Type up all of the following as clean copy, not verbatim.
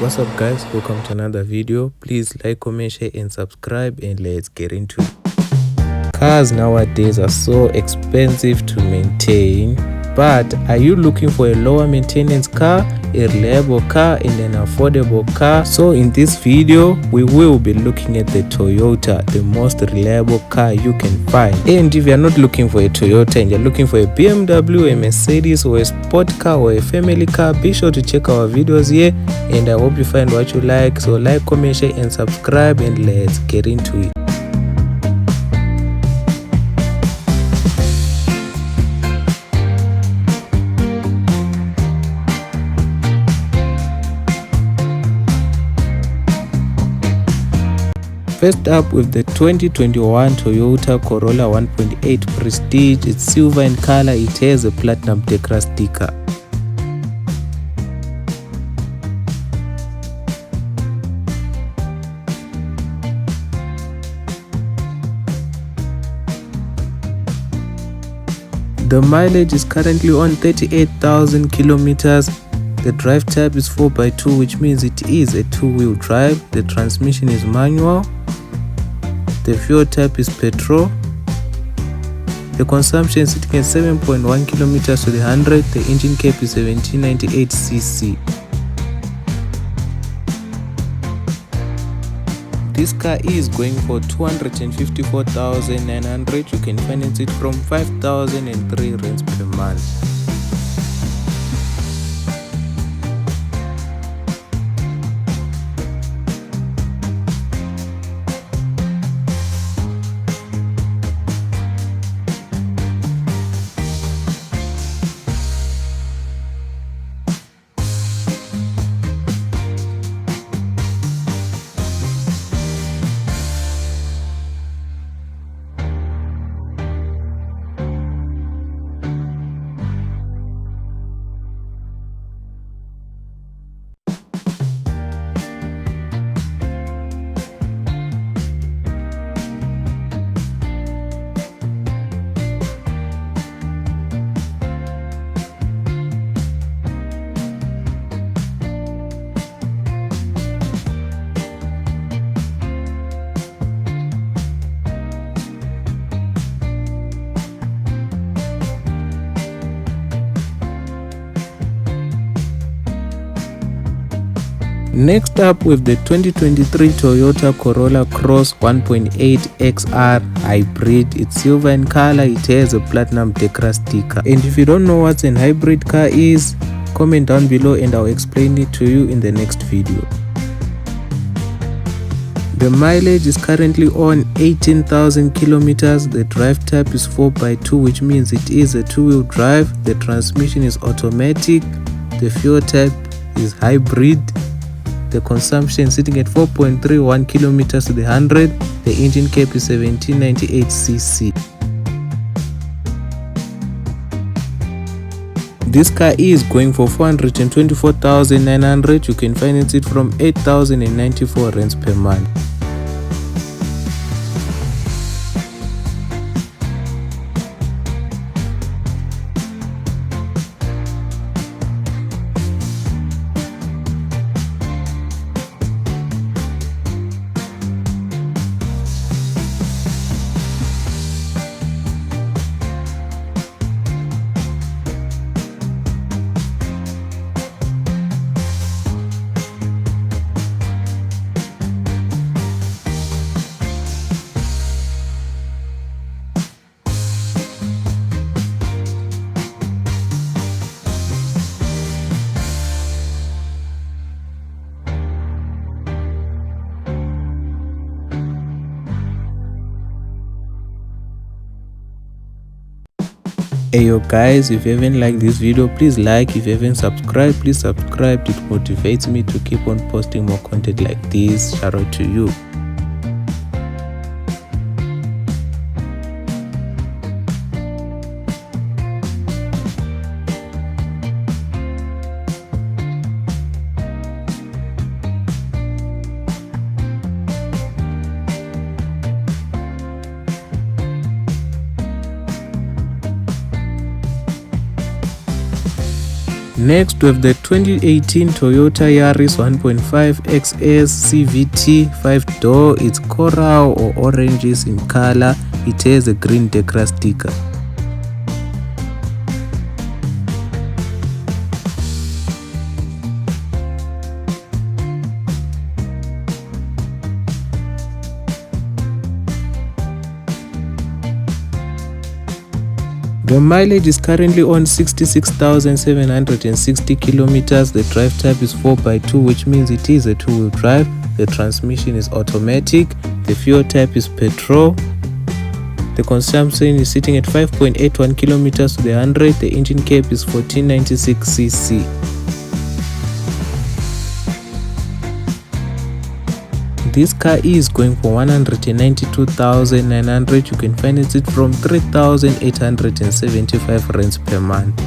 What's up guys, welcome to another video. Please like, comment, share and subscribe, and let's get into it. Cars nowadays are so expensive to maintain, but are you looking for a lower maintenance car, a reliable car and an affordable car? So in this video we will be looking at the Toyota, the most reliable car you can find. And if you're not looking for a Toyota and you're looking for a BMW, a Mercedes or a sport car or a family car, be sure to check our videos here, and I hope you find what you like. So like, comment, share and subscribe, and let's get into it. First up with the 2021 Toyota Corolla 1.8 Prestige. It's silver in color. It has a platinum Decra sticker. The mileage is currently on 38,000 kilometers. The drive type is 4x2, which means it is a two-wheel drive. The transmission is manual. The fuel type is petrol. The consumption is sitting at 7.1 kilometers to the 100. The engine cap is 1798 cc. This car is going for 254,900. You can finance it from 5,003 rands per month. Next up with the 2023 Toyota Corolla Cross 1.8 XR Hybrid. It's silver in color. It has a platinum Decra sticker. And if you don't know what an hybrid car is, comment down below and I'll explain it to you in the next video. The mileage is currently on 18,000 kilometers. The drive type is 4x2, which means it is a two-wheel drive. The transmission is automatic. The fuel type is hybrid. The consumption sitting at 4.31 kilometers to the 100. The engine cap is 1798 cc. This car is going for 424,900. You can finance it from 8,094 rands per month. Hey yo guys, if you haven't liked this video, please like. If you haven't subscribed, please subscribe. It motivates me to keep on posting more content like this. Shout out to you. Next we have the 2018 Toyota Yaris 1.5 XS CVT 5-door. It's coral or oranges in color. It has a green Decra sticker. The mileage is currently on 66,760 kilometers. The drive type is 4x2, which means it is a two-wheel drive. The transmission is automatic. The fuel type is petrol. The consumption is sitting at 5.81 kilometers to the 100. The engine cap is 1496 cc. This car is going for 192,900. You can finance it from 3,875 rands per month.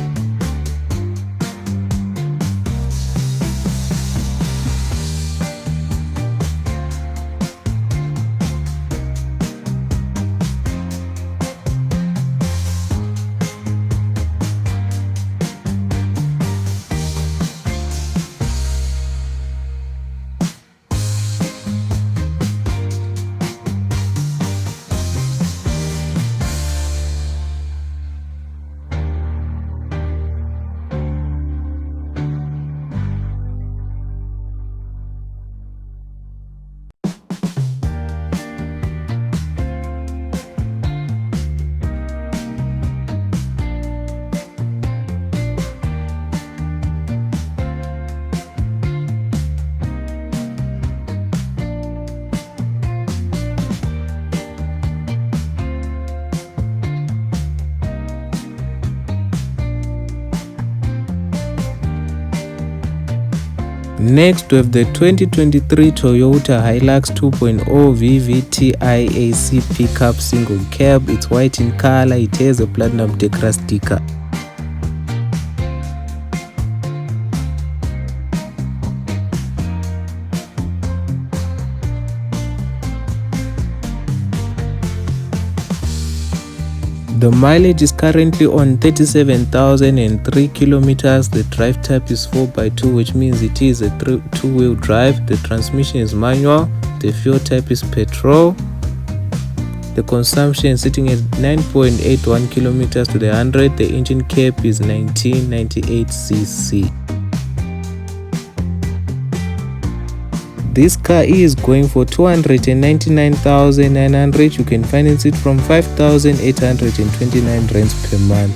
Next we have the 2023 Toyota Hilux 2.0 VVT IAC pickup single cab. It's white in color. It has a platinum Decra sticker. The mileage is currently on 37,003 kilometers. The drive type is 4x2, which means it is a two-wheel drive. The transmission is manual. The fuel type is petrol. The consumption is sitting at 9.81 kilometers to the 100. The engine cap is 1998 cc. This car is going for 299,900. You can finance it from 5,829 rands per month.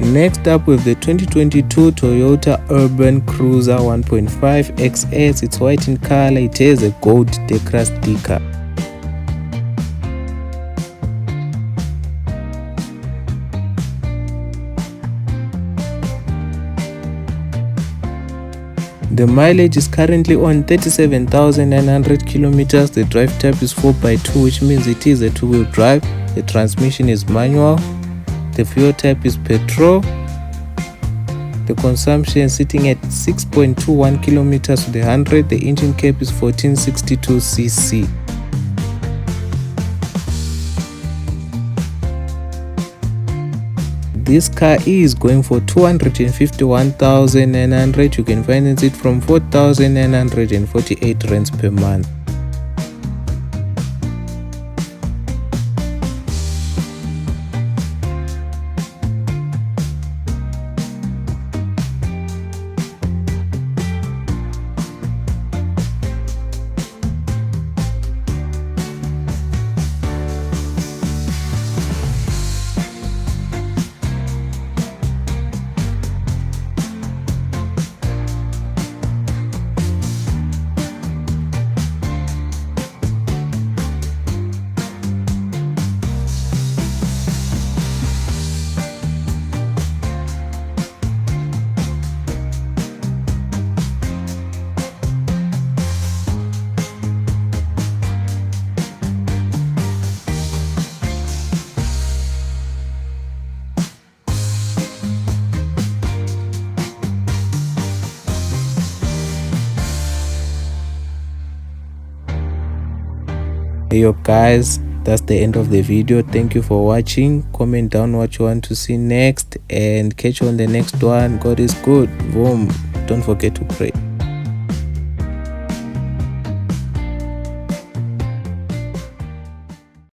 Next up with the 2022 Toyota Urban Cruiser 1.5 XS. It's white in color. It has a gold Decra sticker. The mileage is currently on 37,900 kilometers. The drive type is 4x2, which means it is a two-wheel drive. The transmission is manual. The fuel type is petrol. The consumption is sitting at 6.21 kilometers to the 100. The engine cap is 1462 cc. This car is going for 251,900. You can finance it from 4,948 rands per month. Hey yo guys, that's the end of the video. Thank you for watching. Comment down what you want to see next and catch you on the next one. God is good. Boom. Don't forget to pray.